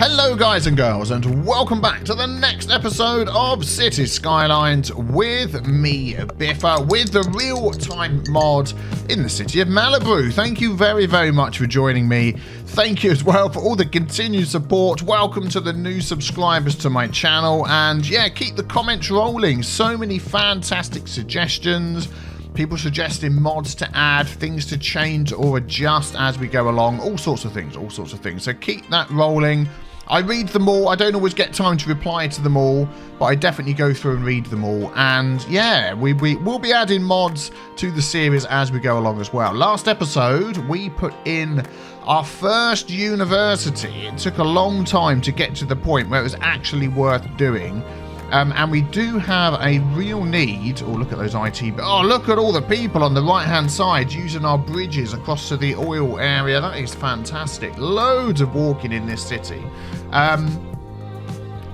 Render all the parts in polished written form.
Hello guys and girls, and welcome back to the next episode of Cities Skylines with me, Biffa, with the real-time mod in the city of Malibu. Thank you very, very much for joining me. Thank you as well for all the continued support. Welcome to the new subscribers to my channel, and yeah, keep the comments rolling. So many fantastic suggestions. People suggesting mods to add, things to change or adjust as we go along, all sorts of things. So keep that rolling. I read them all. I don't always get time to reply to them all, but I definitely go through and read them all. And yeah, we'll be adding mods to the series as we go along as well. Last episode, we put in our first university. It took a long time to get to the point where it was actually worth doing. And we do have a real need. Oh, look at those IT. Oh, look at all the people on the right-hand side using our bridges across to the oil area. That is fantastic. Loads of walking in this city.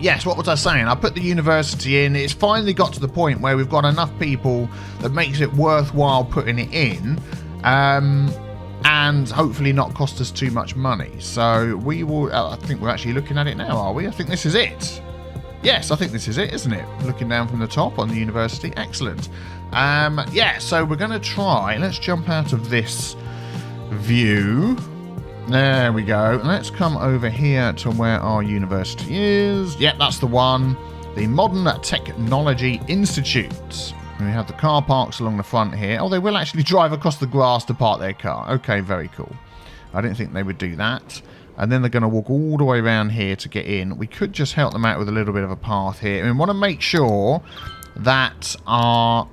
Yes, what was I saying? I put the university in. It's finally got to the point where we've got enough people that makes it worthwhile putting it in. And hopefully not cost us too much money. So we will... I think we're actually looking at it now, are we? I think this is it. Yes, I think this is it, isn't it? Looking down from the top on the university. Excellent. Yeah, so we're going to try. Let's jump out of this view. There we go. Let's come over here to where our university is. Yep, that's the one. The Modern Technology Institute. We have the car parks along the front here. Oh, they will actually drive across the grass to park their car. Okay, very cool. I didn't think they would do that. And then they're going to walk all the way around here to get in. We could just help them out with a little bit of a path here. And we want to make sure that our...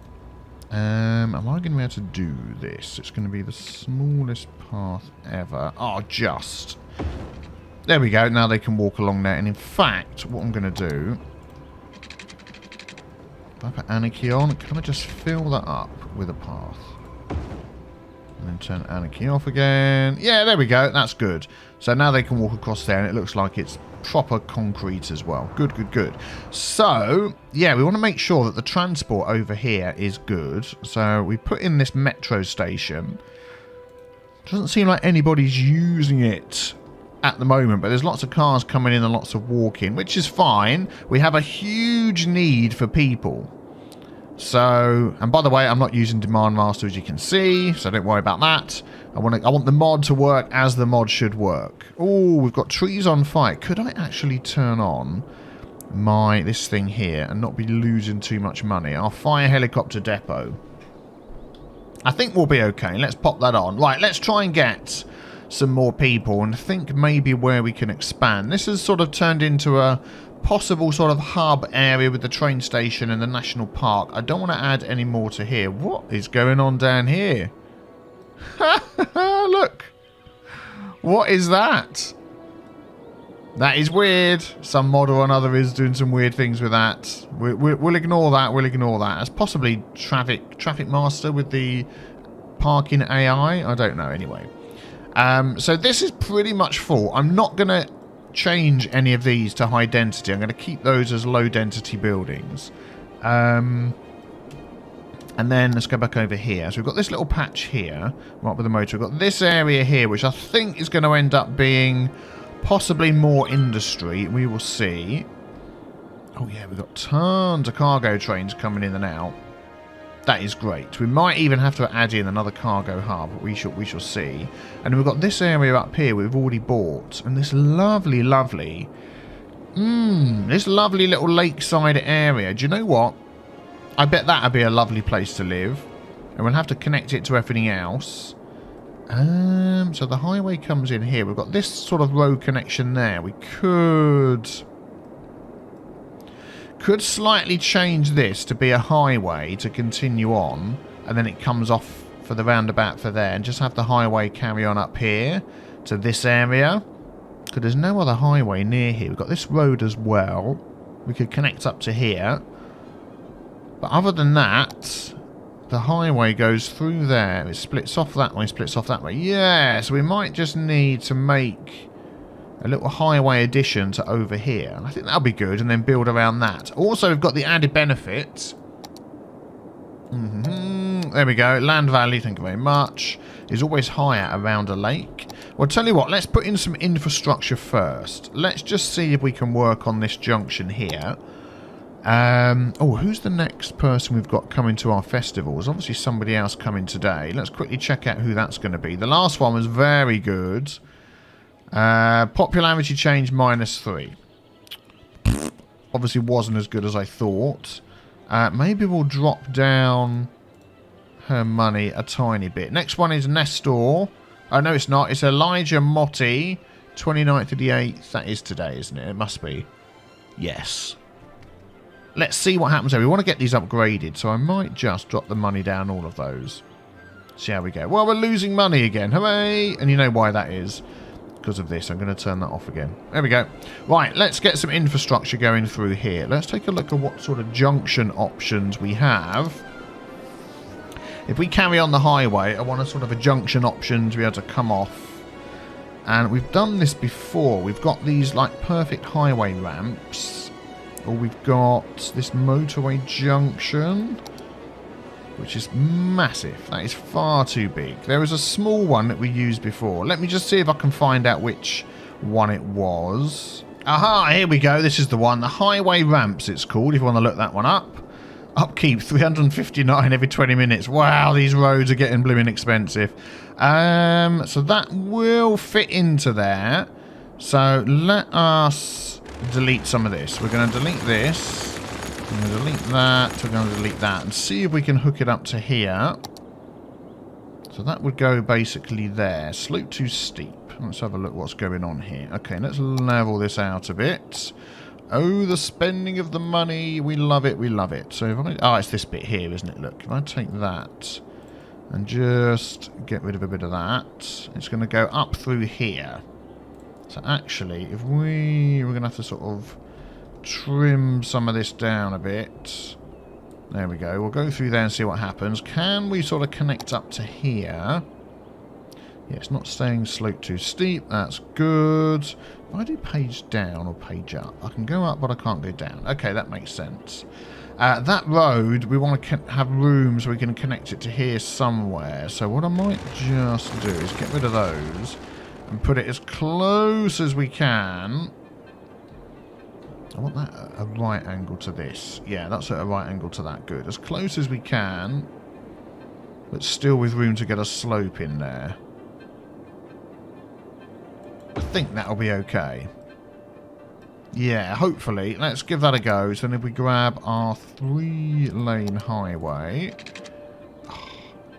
am I going to be able to do this? It's going to be the smallest path ever. Oh, just. There we go. Now they can walk along there. And in fact, what I'm going to do... If I put Anarchy on, can I just fill that up with a path? And then turn Anarchy off again. Yeah, there we go. That's good. So now they can walk across there, and it looks like it's proper concrete as well. Good, good, good. So, yeah, we want to make sure that the transport over here is good. So we put in this metro station. Doesn't seem like anybody's using it at the moment, but there's lots of cars coming in and lots of walking, which is fine. We have a huge need for people. So, and by the way, I'm not using Demand Master, as you can see, so don't worry about that. I want the mod to work as the mod should work. Oh, we've got trees on fire. Could I actually turn on this thing here and not be losing too much money? Our fire helicopter depot. I think we'll be okay. Let's pop that on. Right, let's try and get some more people and think maybe where we can expand. This has sort of turned into a possible sort of hub area with the train station and the national park. I don't want to add any more to here. What is going on down here? Look. What is that? That is weird. Some mod or another is doing some weird things with that. We'll ignore that. We'll ignore that. It's possibly traffic master with the parking AI. I don't know anyway. So this is pretty much full. I'm not going to change any of these to high density. I'm going to keep those as low density buildings. And then let's go back over here. So we've got this little patch here, right with the motor. We've got this area here, which I think is going to end up being possibly more industry. We will see. Oh yeah, we've got tons of cargo trains coming in and out. That is great. We might even have to add in another cargo hub. We shall see. And then we've got this area up here we've already bought. And this lovely, lovely... this lovely little lakeside area. Do you know what? I bet that would be a lovely place to live. And we'll have to connect it to everything else. So the highway comes in here. We've got this sort of road connection there. We could slightly change this to be a highway to continue on, and then it comes off for the roundabout for there, and just have the highway carry on up here to this area, because there's no other highway near here. We've got this road as well. We could connect up to here, but other than that, the highway goes through there. It splits off that way, splits off that way. Yeah, so we might just need to make a little highway addition to over here. And I think that'll be good, and then build around that. Also, we've got the added benefit. There we go. Land value, thank you very much, is always higher around a lake. Well, tell you what, let's put in some infrastructure first. Let's just see if we can work on this junction here. Oh, who's the next person we've got coming to our festival? There's obviously somebody else coming today. Let's quickly check out who that's going to be. The last one was very good. Popularity change -3. Obviously wasn't as good as I thought. Maybe we'll drop down her money a tiny bit. Next one is Nestor. Oh, no, it's not. It's Elijah Motti. 29th of the 8th. That is today, isn't it? It must be. Yes. Let's see what happens there. We want to get these upgraded, so I might just drop the money down all of those. See how we go. Well, we're losing money again. Hooray! And you know why that is. Because of this. I'm going to turn that off again. There we go. Right, let's get some infrastructure going through here. Let's take a look at what sort of junction options we have. If we carry on the highway, I want a sort of a junction option to be able to come off. And we've done this before. We've got these like perfect highway ramps. Or we've got this motorway junction, which is massive. That is far too big. There was a small one that we used before. Let me just see if I can find out which one it was. Aha, here we go. This is the one. The highway ramps, it's called, if you want to look that one up. Upkeep, 359 every 20 minutes. Wow, these roads are getting blooming expensive. So that will fit into there. So let us delete some of this. We're going to delete this. We're going to delete that. We're going to delete that. And see if we can hook it up to here. So that would go basically there. Slope too steep. Let's have a look what's going on here. Okay, let's level this out a bit. Oh, the spending of the money. We love it. We love it. So if I... Oh, it's this bit here, isn't it? Look, if I take that and just get rid of a bit of that, it's going to go up through here. So actually, if we're going to have to sort of trim some of this down a bit. There we go. We'll go through there and see what happens. Can we sort of connect up to here? Yeah, it's not staying slope too steep. That's good. If I do page down or page up, I can go up, but I can't go down. Okay, that makes sense. That road, we want to have room so we can connect it to here somewhere. So what I might just do is get rid of those and put it as close as we can. I want that at a right angle to this. Yeah, that's at a right angle to that. Good. As close as we can, but still with room to get a slope in there. I think that'll be okay. Yeah, hopefully. Let's give that a go. So then if we grab our 3-lane highway...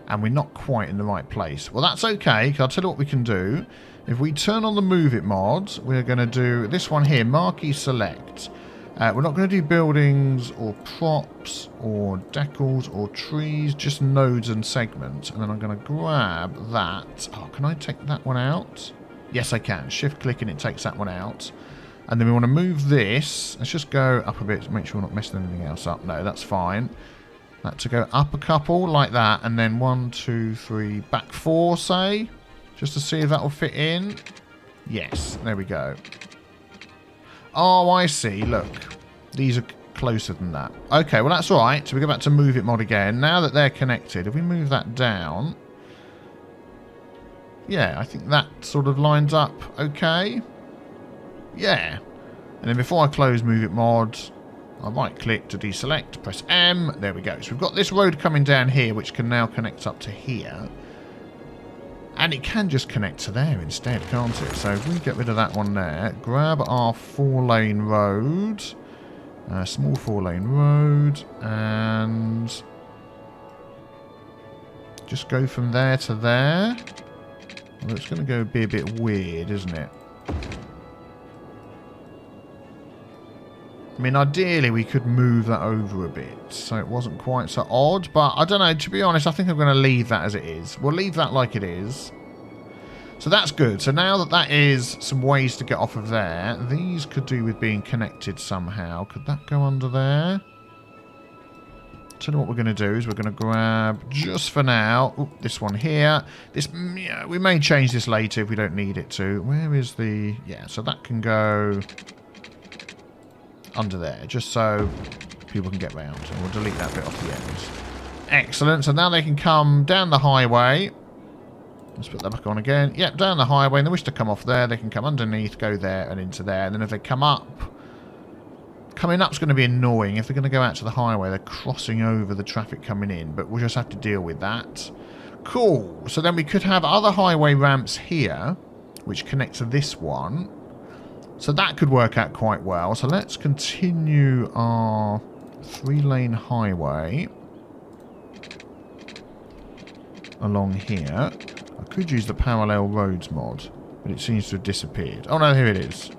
And we're not quite in the right place. Well, that's okay, because I'll tell you what we can do. If we turn on the Move It mod, we're going to do this one here, Marquee Select. We're not going to do buildings or props or decals or trees, just nodes and segments. And then I'm going to grab that. Oh, can I take that one out? Yes, I can. Shift-click and it takes that one out. And then we want to move this. Let's just go up a bit to make sure we're not messing anything else up. No, that's fine. That to go up a couple like that, and then 1, 2, 3, back 4, say, just to see if that will fit in. Yes, there we go. Oh, I see. Look, these are closer than that. Okay, well that's all right. So we go back to Move It mod again. Now that they're connected, if we move that down, yeah, I think that sort of lines up okay. Yeah, and then before I close Move It mod, I right click to deselect, press M, there we go. So we've got this road coming down here which can now connect up to here. And it can just connect to there instead, can't it? So if we get rid of that one there, grab our 4-lane road, small 4-lane road, and just go from there to there. Well, it's going to be a bit weird, isn't it? I mean, ideally, we could move that over a bit, so it wasn't quite so odd. But I don't know, to be honest, I think I'm going to leave that as it is. We'll leave that like it is. So that's good. So now that that is some ways to get off of there, these could do with being connected somehow. Could that go under there? So what we're going to do is we're going to grab, just for now, this one here. This, yeah, we may change this later if we don't need it to. Where is the... Yeah, so that can go under there, just so people can get round. And we'll delete that bit off the end. Excellent. So now they can come down the highway. Let's put that back on again. Yep, down the highway, and they wish to come off there. They can come underneath, go there, and into there. And then if they come up, coming up's going to be annoying. If they're going to go out to the highway, they're crossing over the traffic coming in. But we'll just have to deal with that. Cool. So then we could have other highway ramps here, which connect to this one. So that could work out quite well. So let's continue our 3-lane highway along here. I could use the parallel roads mod, but it seems to have disappeared. Oh no, here it is.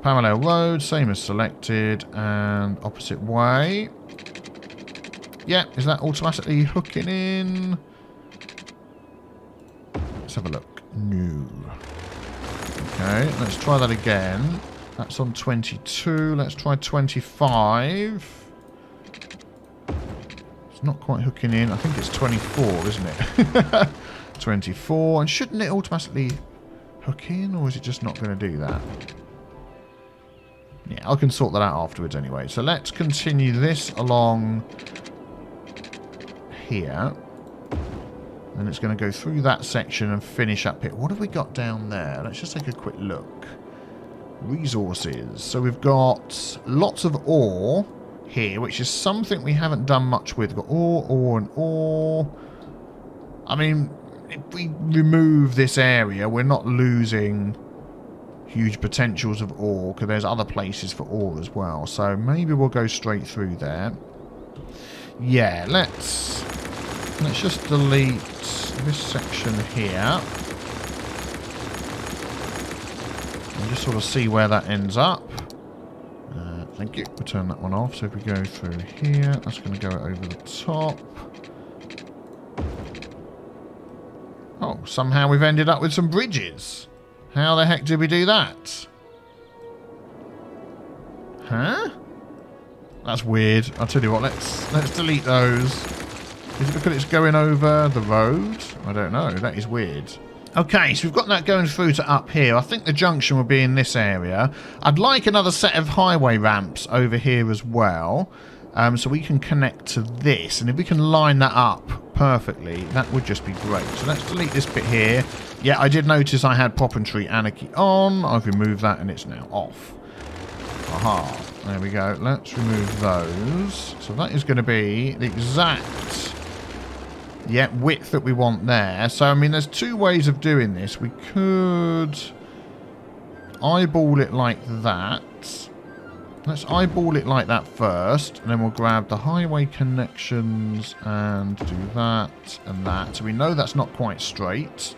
Parallel road, same as selected, and opposite way. Yeah, is that automatically hooking in? Let's have a look. No. Okay, let's try that again. That's on 22. Let's try 25. It's not quite hooking in. I think it's 24, isn't it? 24. And shouldn't it automatically hook in, or is it just not going to do that? Yeah, I can sort that out afterwards anyway. So let's continue this along here. And it's going to go through that section and finish up here. What have we got down there? Let's just take a quick look. Resources. So we've got lots of ore here, which is something we haven't done much with. We've got ore, and ore. I mean, if we remove this area, we're not losing huge potentials of ore, because there's other places for ore as well. So maybe we'll go straight through there. Yeah, let's just delete this section here. And just sort of see where that ends up. Thank you. We'll turn that one off. So if we go through here, that's going to go over the top. Oh, somehow we've ended up with some bridges. How the heck did we do that? Huh? That's weird. I'll tell you what, let's delete those. Is it because it's going over the road? I don't know. That is weird. Okay, so we've got that going through to up here. I think the junction will be in this area. I'd like another set of highway ramps over here as well. So we can connect to this. And if we can line that up perfectly, that would just be great. So let's delete this bit here. Yeah, I did notice I had Proprietary Anarchy on. I've removed that and it's now off. Aha. There we go. Let's remove those. So that is going to be the exact width that we want there. So, I mean, there's two ways of doing this. We could eyeball it like that. Let's eyeball it like that first, and then we'll grab the highway connections and do that and that. So we know that's not quite straight.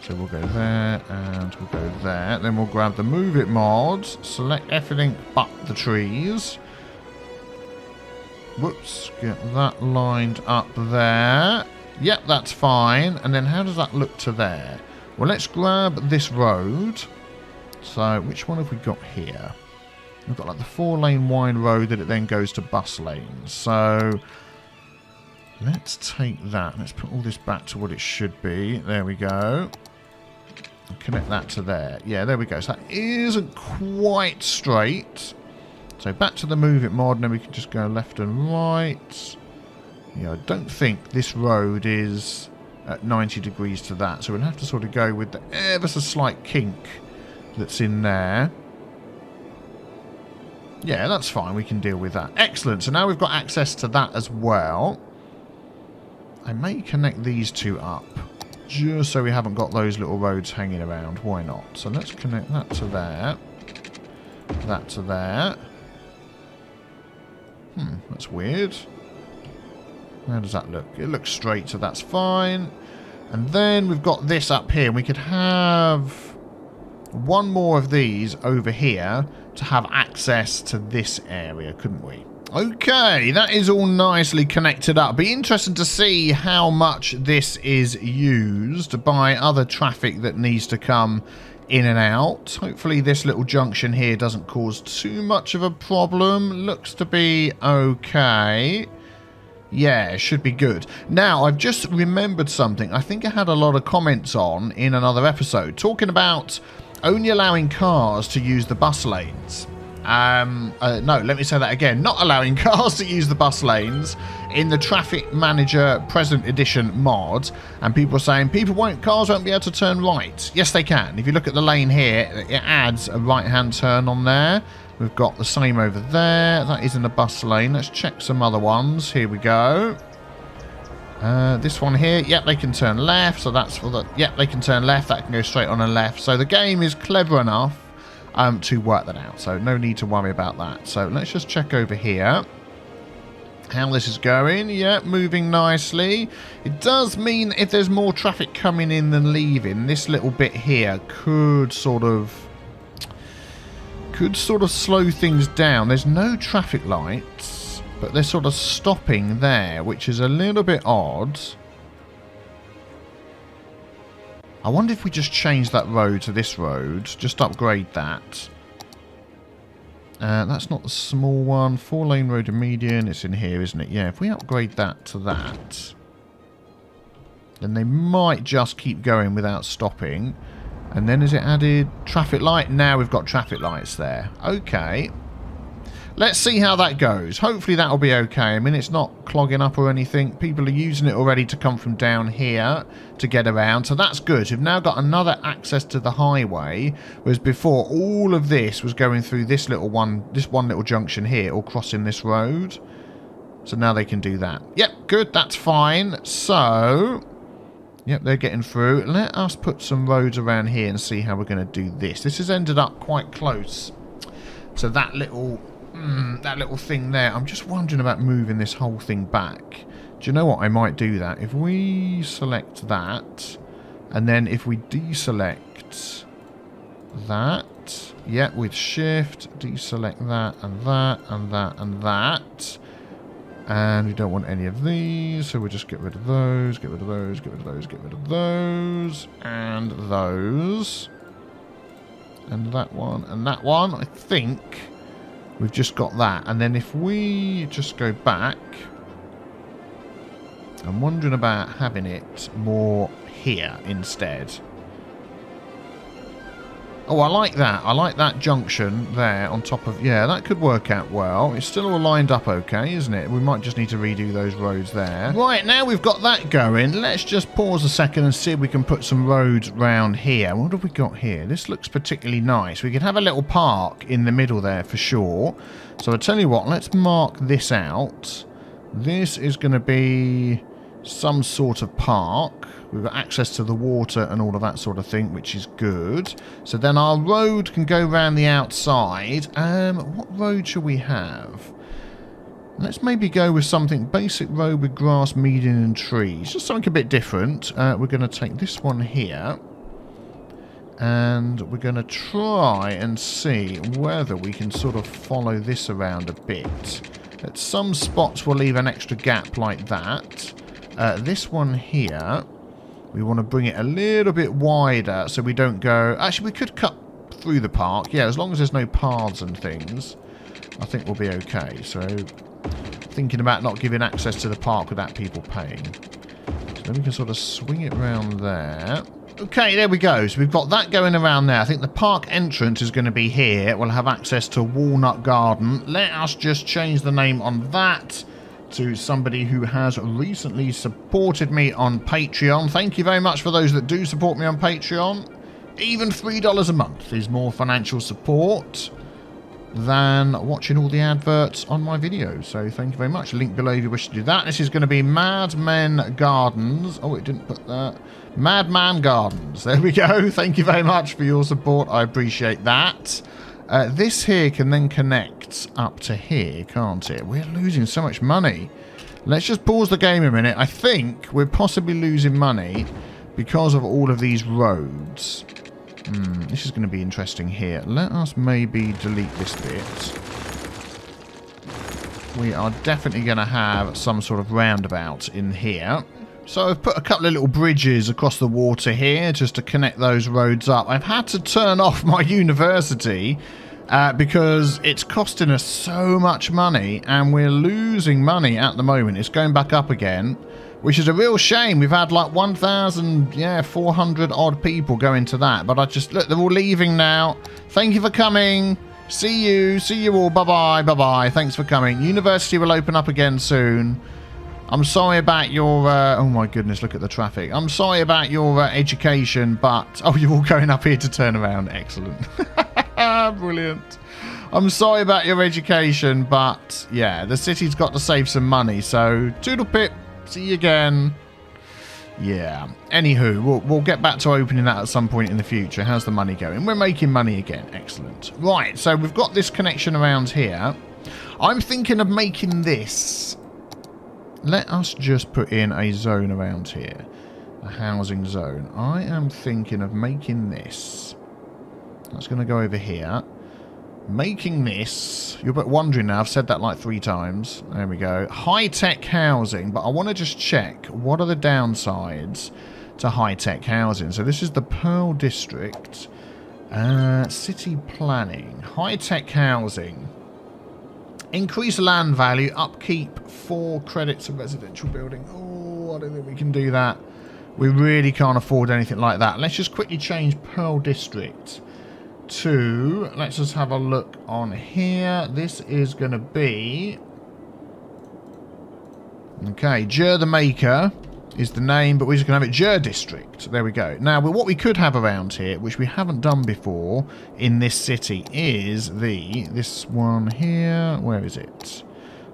So we'll go there and we'll go there. Then we'll grab the Move It mod, select everything but the trees. Whoops, get that lined up there. Yep, that's fine. And then how does that look to there? Well, let's grab this road. So, which one have we got here? We've got like the 4-lane wide road that it then goes to bus lanes. So, let's take that. Let's put all this back to what it should be. There we go. And connect that to there. Yeah, there we go. So that isn't quite straight. So back to the Move It mod, and then we can just go left and right. Yeah, I don't think this road is at 90 degrees to that. So we'll have to sort of go with the ever so slight kink that's in there. Yeah, that's fine. We can deal with that. Excellent. So now we've got access to that as well. I may connect these two up, just so we haven't got those little roads hanging around. Why not? So let's connect that to there. That to there. That's weird. How does that look? It looks straight, so that's fine. And then we've got this up here. We could have one more of these over here to have access to this area, couldn't we? Okay, that is all nicely connected up. Be interesting to see how much this is used by other traffic that needs to come in and out. Hopefully this little junction here doesn't cause too much of a problem. Looks to be okay. Yeah, should be good. Now, I've just remembered something. I think I had a lot of comments on in another episode talking about only allowing cars to use the bus lanes. No, let me say that again. Not allowing cars to use the bus lanes in the Traffic Manager Present Edition mod, and people are saying cars won't be able to turn right. Yes, they can. If you look at the lane here, it adds a right-hand turn on there. We've got the same over there. That is in the bus lane. Let's check some other ones. Here we go. This one here, yep, they can turn left, so that's for the, yep, they can turn left, that can go straight on and left. So the game is clever enough to work that out, so no need to worry about that. So let's just check over here how this is going. Yeah, moving nicely. It does mean if there's more traffic coming in than leaving, this little bit here could sort of slow things down. There's no traffic lights, but they're sort of stopping there, which is a little bit odd. I wonder if we just change that road to this road. Just upgrade that. That's not the small one. 4-lane road and median. It's in here, isn't it? Yeah, if we upgrade that to that, then they might just keep going without stopping. And then is it added traffic light? Now we've got traffic lights there. Okay. Let's see how that goes. Hopefully that'll be okay. I mean, it's not clogging up or anything. People are using it already to come from down here to get around. So that's good. We've now got another access to the highway, whereas before all of this was going through this one little junction here, or crossing this road. So now they can do that. Yep, good. That's fine. So, yep, they're getting through. Let us put some roads around here and see how we're going to do this. This has ended up quite close to that little thing there. I'm just wondering about moving this whole thing back. Do you know what? I might do that. If we select that, and then if we deselect that, yeah, with shift, deselect that, and that, and that, and that. And we don't want any of these, so we'll just get rid of those, get rid of those, get rid of those, get rid of those, and those. And that one, and that one. I think we've just got that. And then if we just go back, I'm wondering about having it more here instead. Oh, I like that. I like that junction there on top of... Yeah, that could work out well. It's still all lined up okay, isn't it? We might just need to redo those roads there. Right, now we've got that going. Let's just pause a second and see if we can put some roads round here. What have we got here? This looks particularly nice. We could have a little park in the middle there for sure. So I'll tell you what, let's mark this out. This is going to be some sort of park. We've got access to the water and all of that sort of thing, which is good. So then our road can go around the outside. What road should we have? Let's maybe go with something basic road with grass, median and trees. Just something a bit different. We're going to take this one here. And we're going to try and see whether we can sort of follow this around a bit. At some spots we'll leave an extra gap like that. This one here, we want to bring it a little bit wider so we don't go... Actually, we could cut through the park. Yeah, as long as there's no paths and things, I think we'll be okay. So, thinking about not giving access to the park without people paying. So then we can sort of swing it around there. Okay, there we go. So we've got that going around there. I think the park entrance is going to be here. We'll have access to Walnut Garden. Let us just change the name on that to somebody who has recently supported me on Patreon. Thank you very much for those that do support me on Patreon. Even $3 a month is more financial support than watching all the adverts on my videos. So thank you very much. Link below if you wish to do that. This is going to be Madmen Gardens. Oh, it didn't put that. Madman Gardens. There we go. Thank you very much for your support. I appreciate that. This here can then connect up to here, can't it? We're losing so much money. Let's just pause the game a minute. I think we're possibly losing money because of all of these roads. This is going to be interesting here. Let us maybe delete this bit. We are definitely going to have some sort of roundabout in here. So I've put a couple of little bridges across the water here just to connect those roads up. I've had to turn off my university because it's costing us so much money and we're losing money at the moment. It's going back up again, which is a real shame. We've had like 1,400 odd people go into that. But I just, look, they're all leaving now. Thank you for coming. See you all. Bye-bye. Bye-bye. Thanks for coming. University will open up again soon. I'm sorry about your... oh my goodness, look at the traffic. I'm sorry about your education, but... Oh, you're all going up here to turn around. Excellent. Brilliant. I'm sorry about your education, but... Yeah, the city's got to save some money, so... Toodle pip. See you again. Yeah. Anywho, we'll get back to opening that at some point in the future. How's the money going? We're making money again. Excellent. Right, so we've got this connection around here. I'm thinking of making this... Let us just put in a zone around here. A housing zone. I am thinking of making this. That's going to go over here. Making this... You're wondering now, I've said that like 3 times. There we go. High-tech housing, but I want to just check what are the downsides to high-tech housing. So this is the Pearl District. City planning. High-tech housing. Increase land value, upkeep 4 credits of residential building. Oh, I don't think we can do that. We really can't afford anything like that. Let's just quickly change Pearl District to... Let's just have a look on here. This is going to be... Okay, Jur the Maker is the name, but we're just going to have it Jur District. There we go. Now, what we could have around here, which we haven't done before in this city, is this one here. Where is it?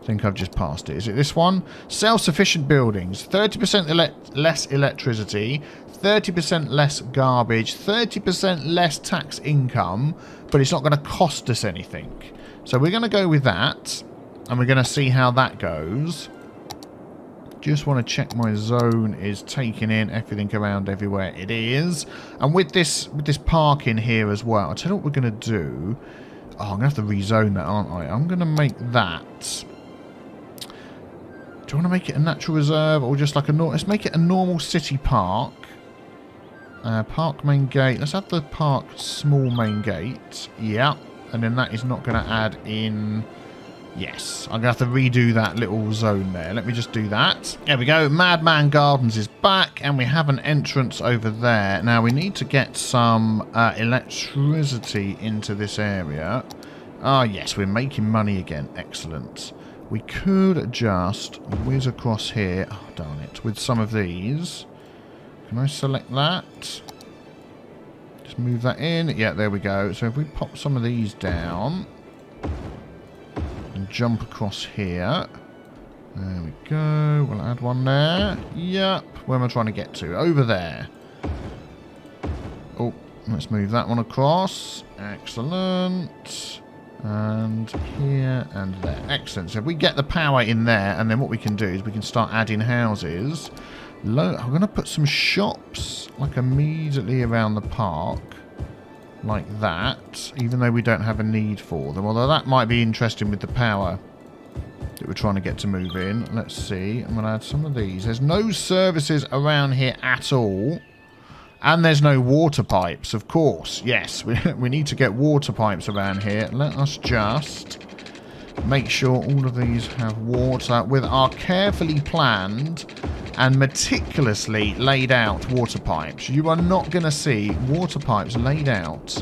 I think I've just passed it. Is it this one? Self-sufficient buildings. 30% less electricity, 30% less garbage, 30% less tax income, but it's not going to cost us anything. So we're going to go with that, and we're going to see how that goes. Just want to check my zone is taking in everything around everywhere it is. And with this park in here as well, I'll tell you what we're going to do. Oh, I'm going to have to rezone that, aren't I? I'm going to make that... Do you want to make it a natural reserve or just like a... Let's make it a normal city park. Park main gate. Let's have the park small main gate. Yeah. And then that is not going to add in... Yes, I'm going to have to redo that little zone there. Let me just do that. There we go. Madman Gardens is back, and we have an entrance over there. Now, we need to get some electricity into this area. Ah, yes, we're making money again. Excellent. We could just whiz across here. Oh, darn it. With some of these. Can I select that? Just move that in. Yeah, there we go. So if we pop some of these down... and jump across here. There we go. We'll add one there. Yep. Where am I trying to get to? Over there. Oh, let's move that one across. Excellent. And here and there. Excellent. So if we get the power in there, and then what we can do is we can start adding houses. I'm going to put some shops like immediately around the park. Like that, even though we don't have a need for them. Although that might be interesting with the power that we're trying to get to move in. Let's see. I'm going to add some of these. There's no services around here at all. And there's no water pipes, of course. Yes, we need to get water pipes around here. Let us just make sure all of these have water with our carefully planned and meticulously laid out water pipes. You are not going to see water pipes laid out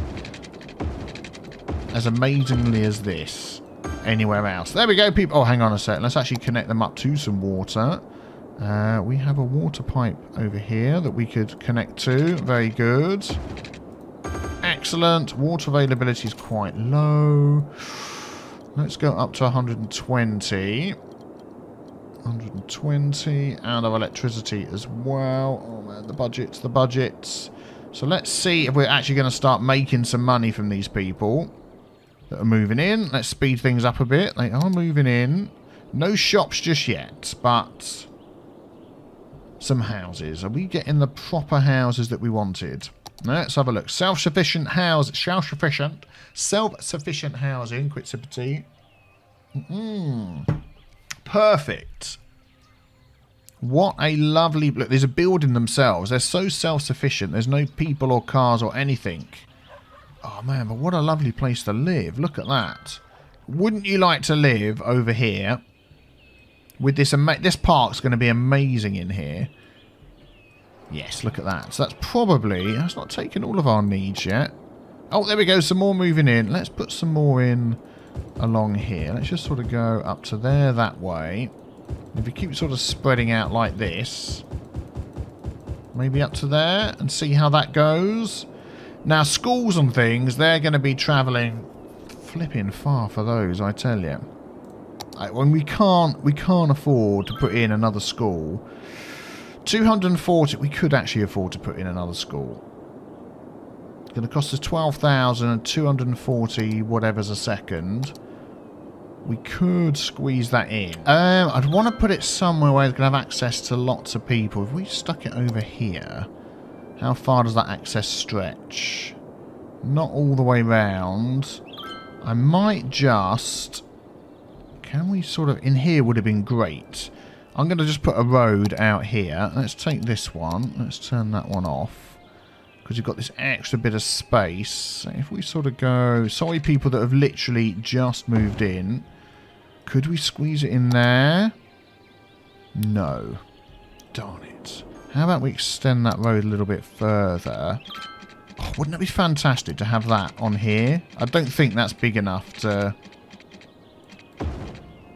as amazingly as this anywhere else. There we go, people. Oh, hang on a sec. Let's actually connect them up to some water. We have a water pipe over here that we could connect to. Very good. Excellent. Water availability is quite low. Let's go up to 120. 120, and our electricity as well. Oh man, the budgets. So let's see if we're actually going to start making some money from these people that are moving in. Let's speed things up a bit. They are moving in. No shops just yet, but some houses. Are we getting the proper houses that we wanted? Let's have a look. Self-sufficient house. Self-sufficient housing. Quick sip of tea. Perfect. What a lovely... Look, there's a building themselves. They're so self-sufficient. There's no people or cars or anything. Oh, man, but what a lovely place to live. Look at that. Wouldn't you like to live over here? With this... This park's going to be amazing in here. Yes, look at that. So that's probably... That's not taken all of our needs yet. Oh, there we go. Some more moving in. Let's put some more in along here. Let's just sort of go up to there that way. If you keep sort of spreading out like this, maybe up to there, and see how that goes. Now, schools and things, they're going to be travelling flipping far for those, I tell you. When we can't afford to put in another school. 240, we could actually afford to put in another school. It's going to cost us 12,240 whatever's a second. We could squeeze that in. I'd want to put it somewhere where it's going to have access to lots of people. If we stuck it over here, how far does that access stretch? Not all the way round. I might just... Can we sort of... In here would have been great. I'm going to just put a road out here. Let's take this one. Let's turn that one off. Because you've got this extra bit of space. If we sort of go... Sorry, people that have literally just moved in. Could we squeeze it in there? No. Darn it. How about we extend that road a little bit further? Oh, wouldn't it be fantastic to have that on here? I don't think that's big enough to...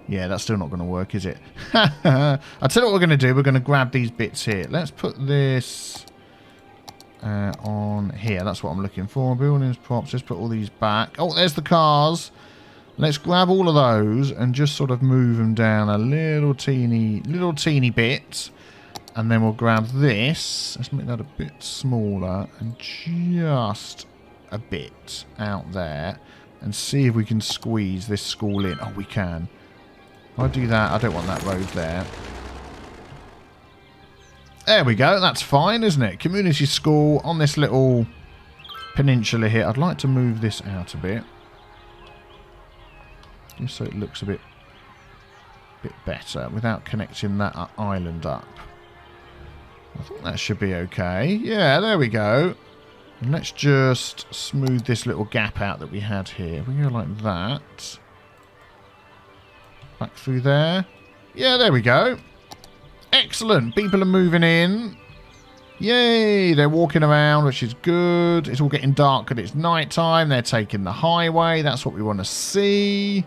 Yeah, that's still not going to work, is it? I'll tell you what we're going to do. We're going to grab these bits here. Let's put this on here. That's what I'm looking for. Buildings, props. Just put all these back. Oh, there's the cars. Let's grab all of those and just sort of move them down a little teeny bit. And then we'll grab this. Let's make that a bit smaller. And just a bit out there. And see if we can squeeze this school in. Oh, we can. If I do that, I don't want that road there. There we go. That's fine, isn't it? Community school on this little peninsula here. I'd like to move this out a bit. Just so it looks a bit better without connecting that island up. I think that should be okay. Yeah, there we go. And let's just smooth this little gap out that we had here. We go like that. Back through there. Yeah, there we go. Excellent. People are moving in. Yay. They're walking around, which is good. It's all getting dark and it's night time. They're taking the highway. That's what we want to see.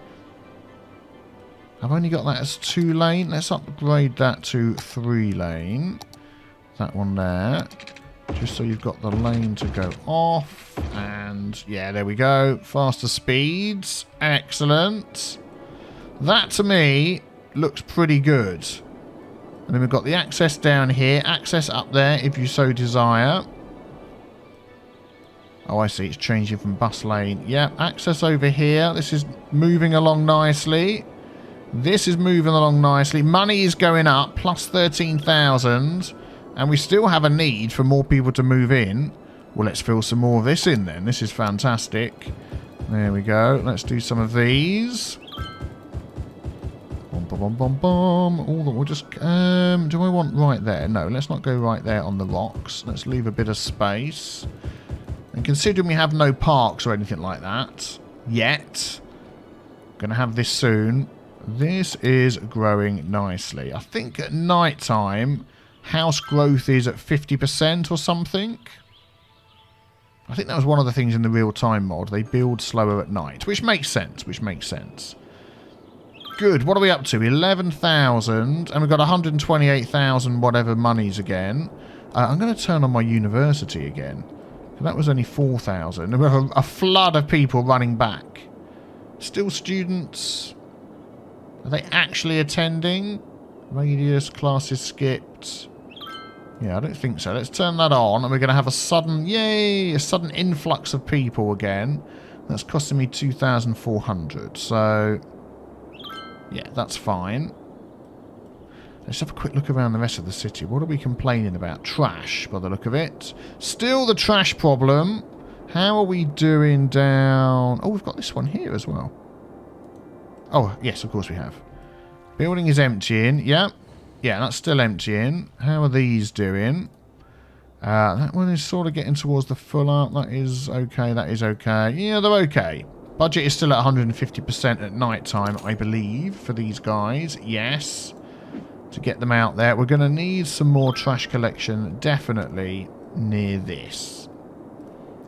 I've only got that as 2 lane. Let's upgrade that to 3 lane. That one there. Just so you've got the lane to go off. And yeah, there we go. Faster speeds. Excellent. That to me looks pretty good. And then we've got the access down here. Access up there if you so desire. Oh, I see. It's changing from bus lane. Yeah, access over here. This is moving along nicely. This is moving along nicely. Money is going up. Plus 13,000. And we still have a need for more people to move in. Well, let's fill some more of this in then. This is fantastic. There we go. Let's do some of these. Bom, bom, bom, bom. We'll just... do I want right there? No, let's not go right there on the rocks. Let's leave a bit of space. And considering we have no parks or anything like that yet, going to have this soon. This is growing nicely. I think at night time, house growth is at 50% or something. I think that was one of the things in the real-time mod. They build slower at night, which makes sense, Good. What are we up to? 11,000. And we've got 128,000 whatever monies again. I'm going to turn on my university again. That was only 4,000. We have a flood of people running back. Still students. Are they actually attending? Radius, classes skipped. Yeah, I don't think so. Let's turn that on. And we're going to have a sudden, yay, a sudden influx of people again. That's costing me 2,400. So... yeah, that's fine. Let's have a quick look around the rest of the city. What are we complaining about? Trash, by the look of it. Still the trash problem. How are we doing down... oh, we've got this one here as well. Oh, yes, of course we have. Building is emptying. Yep. Yeah, that's still emptying. How are these doing? That one is sort of getting towards the full up. That is okay. That is okay. Yeah, they're okay. Budget is still at 150% at night time, I believe, for these guys. Yes. To get them out there. We're going to need some more trash collection, definitely, near this.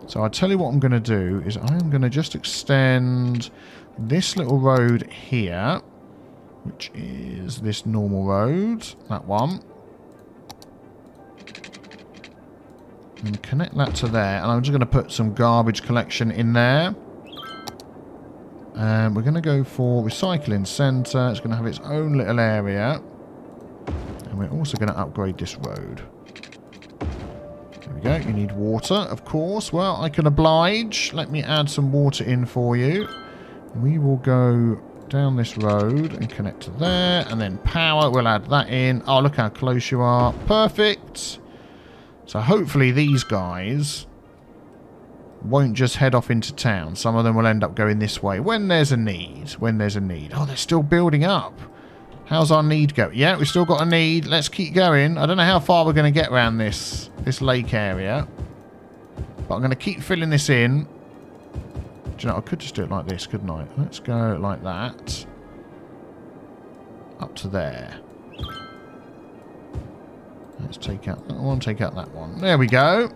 So I'll tell you what I'm going to do is I'm going to just extend this little road here. which is this normal road. That one. And connect that to there. And I'm just going to put some garbage collection in there. And we're going to go for recycling centre. It's going to have its own little area. And we're also going to upgrade this road. There we go. You need water, of course. Well, I can oblige. Let me add some water in for you. We will go down this road and connect to there. And then power, we'll add that in. Oh, look how close you are. Perfect. So hopefully these guys won't just head off into town. Some of them will end up going this way when there's a need. When there's a need. Oh, they're still building up. How's our need go? Yeah, we've still got a need. Let's keep going. I don't know how far we're going to get around this lake area. But I'm going to keep filling this in. Do you know, I could just do it like this, couldn't I? Let's go like that. Up to there. Let's take out that one, take out that one. There we go.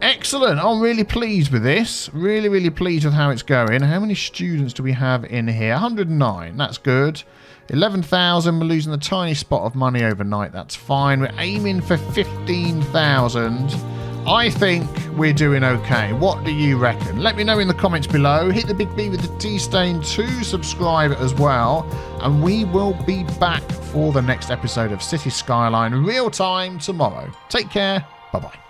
Excellent. I'm really pleased with this. Really, really pleased with how it's going. How many students do we have in here? 109. That's good. 11,000. We're losing a tiny spot of money overnight. That's fine. We're aiming for 15,000. I think we're doing okay. What do you reckon? Let me know in the comments below. Hit the big B with the T stain to subscribe as well. And we will be back for the next episode of Cities Skyline real time tomorrow. Take care. Bye-bye.